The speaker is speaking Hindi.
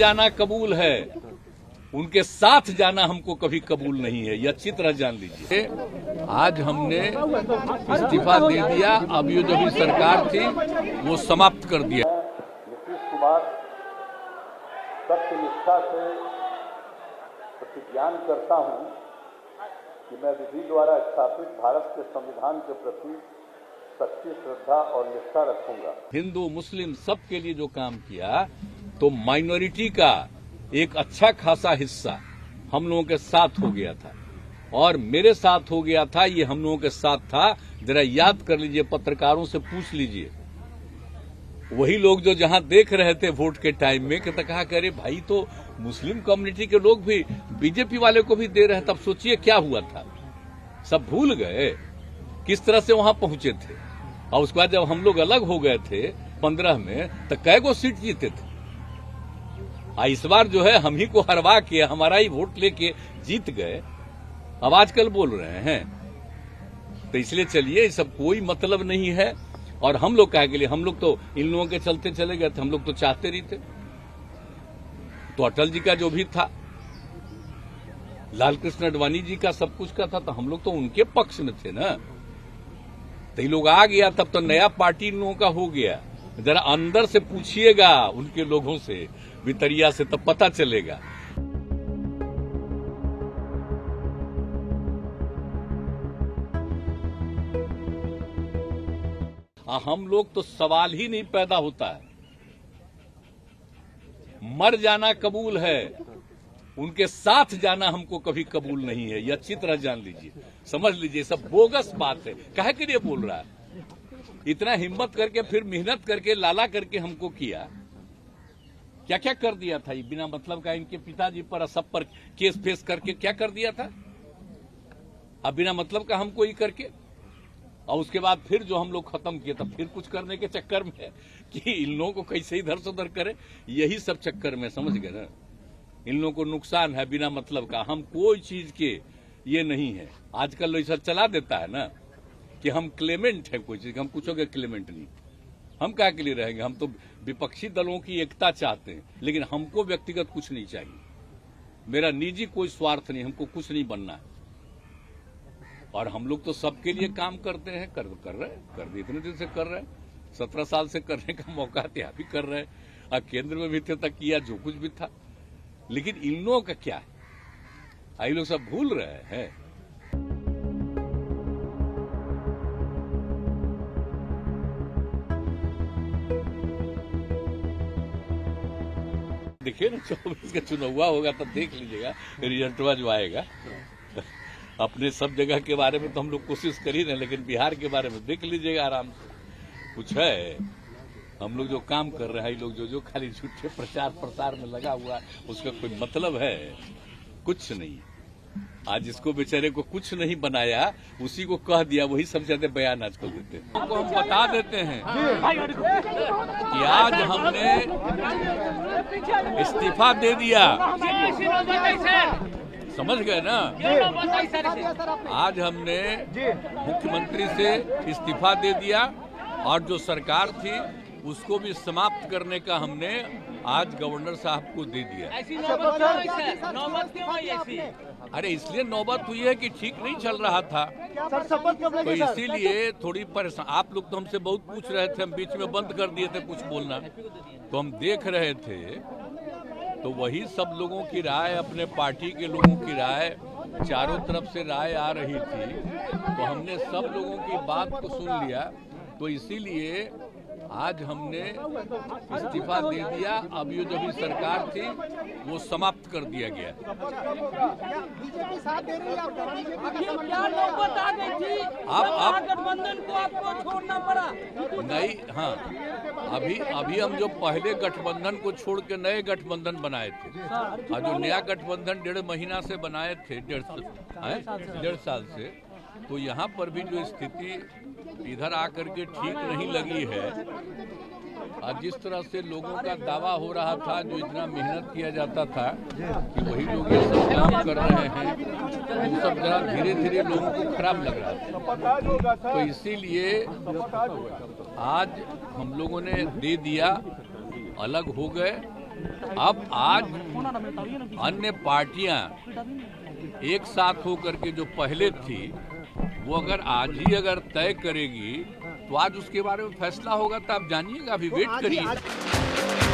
जाना कबूल है, उनके साथ जाना हमको कभी कबूल नहीं है, यह अच्छी तरह जान लीजिए। आज हमने इस्तीफा दे दिया, अब ये जो भी सरकार थी वो समाप्त कर दिया। नीतीश कुमार सत्यनिष्ठा से प्रतिज्ञान करता हूं कि मैं विधि द्वारा स्थापित भारत के संविधान के प्रति सच्ची श्रद्धा और निष्ठा रखूंगा। हिंदू मुस्लिम सबके लिए जो काम किया, तो माइनॉरिटी का एक अच्छा खासा हिस्सा हम लोगों के साथ हो गया था, और मेरे साथ हो गया था, ये हम लोगों के साथ था। जरा याद कर लीजिए, पत्रकारों से पूछ लीजिए, वही लोग जो जहां देख रहे थे वोट के टाइम में कि कहा करे भाई तो मुस्लिम कम्युनिटी के लोग भी बीजेपी वाले को भी दे रहे, तब सोचिए क्या हुआ था। सब भूल गए किस तरह से वहां पहुंचे थे। और उसके बाद जब हम लोग अलग हो गए थे 15 में, तो कै गो सीट जीते थे। इस बार जो है हम ही को हरवा के, हमारा ही वोट लेके जीत गए। अब आजकल बोल रहे हैं, तो इसलिए चलिए, ये सब कोई मतलब नहीं है। और हम लोग कहे के लिए, हम लोग तो इन लोगों के चलते चले गए थे, हम लोग तो चाहते नहीं थे। तो अटल जी का जो भी था, लालकृष्ण आडवाणी जी का सब कुछ का था, तो हम लोग तो उनके पक्ष में थे ना। तो ये लोग आ गया, तब तो नया पार्टी इन लोगों का हो गया। जरा अंदर से पूछिएगा उनके लोगों से, भितरिया से, तब पता चलेगा। हम लोग तो सवाल ही नहीं पैदा होता है। मर जाना कबूल है, उनके साथ जाना हमको कभी कबूल नहीं है, यह अच्छी तरह जान लीजिए, समझ लीजिए। सब बोगस बात है। काहे के लिए बोल रहा है? इतना हिम्मत करके, फिर मेहनत करके, लाला करके हमको किया, क्या क्या कर दिया था। ये बिना मतलब का इनके पिताजी पर, सब पर केस फेस करके क्या कर दिया था। अब बिना मतलब का हमको ही करके, और उसके बाद फिर जो हम लोग खत्म किए, तब फिर कुछ करने के चक्कर में कि इन लोगों को कैसे इधर से उधर करे, यही सब चक्कर में, समझ गए ना। इन लोगों को नुकसान है बिना मतलब का। हम कोई चीज के ये नहीं है। आजकल ऐसा चला देता है ना कि हम क्लेमेंट है कोई चीज, हम कुछ के क्लेमेंट नहीं। हम क्या के लिए रहेंगे? हम तो विपक्षी दलों की एकता चाहते हैं, लेकिन हमको व्यक्तिगत कुछ नहीं चाहिए। मेरा निजी कोई स्वार्थ नहीं, हमको कुछ नहीं बनना है। और हम लोग तो सबके लिए काम करते हैं, कर रहे इतने दिन से कर रहे हैं। 17 साल से करने का मौका था, भी कर रहे हैं। और केंद्र में भी थे तक किया जो कुछ भी था। लेकिन इन लोगों का क्या है, ये लोग सब भूल रहे हैं। देखिए ना, 24 का चुनाव होगा तब देख लीजिएगा रिजल्ट जो आएगा। अपने सब जगह के बारे में तो हम लोग कोशिश कर ही रहे, लेकिन बिहार के बारे में देख लीजिएगा आराम से। कुछ है, हम लोग जो काम कर रहे हैं, ये लोग जो खाली झूठे प्रचार प्रसार में लगा हुआ, उसका कोई मतलब है? कुछ नहीं। आज जिसको बेचारे को कुछ नहीं बनाया, उसी को कह दिया, वही सबसे ज्यादा बयान आजकल देते हैं। आपको हम बता देते हैं कि आज हमने इस्तीफा दे दिया, समझ गए ना। आज हमने मुख्यमंत्री से इस्तीफा दे दिया, और जो सरकार थी उसको भी समाप्त करने का हमने आज गवर्नर साहब को दे दिया। अरे इसलिए नौबत हुई है कि ठीक नहीं चल रहा था, तो इसीलिए थोड़ी परेशान। आप लोग तो हमसे बहुत पूछ रहे थे, हम बीच में बंद कर दिए थे कुछ बोलना, तो हम देख रहे थे। तो वही सब लोगों की राय, अपने पार्टी के लोगों की राय, चारों तरफ से राय आ रही थी, तो हमने सब लोगों की बात को सुन लिया। तो इसीलिए आज हमने इस्तीफा दे दिया। अब ये जो भी सरकार थी वो समाप्त कर दिया गया। बीजेपी साथ दे रही है आप गठबंधन को आपको छोड़ना पड़ा नहीं। हाँ, अभी हम जो पहले गठबंधन को छोड़ के नए गठबंधन बनाए थे, और जो नया गठबंधन 1.5 महीना से बनाए थे, 1.5 साल से, तो यहाँ पर भी जो स्थिति इधर आकर के ठीक नहीं लगी है। और जिस तरह से लोगों का दावा हो रहा था, जो इतना मेहनत किया जाता था कि वही लोग ये सब काम कर रहे हैं, तो सब जरा धीरे धीरे लोगों को खराब लग रहा था। तो इसीलिए आज हम लोगों ने दे दिया, अलग हो गए। अब आज अन्य पार्टियां एक साथ होकर के जो पहले थी वो अगर आज ही अगर तय करेगी तो आज उसके बारे में फैसला होगा, तो आप जानिएगा, अभी वेट करिए।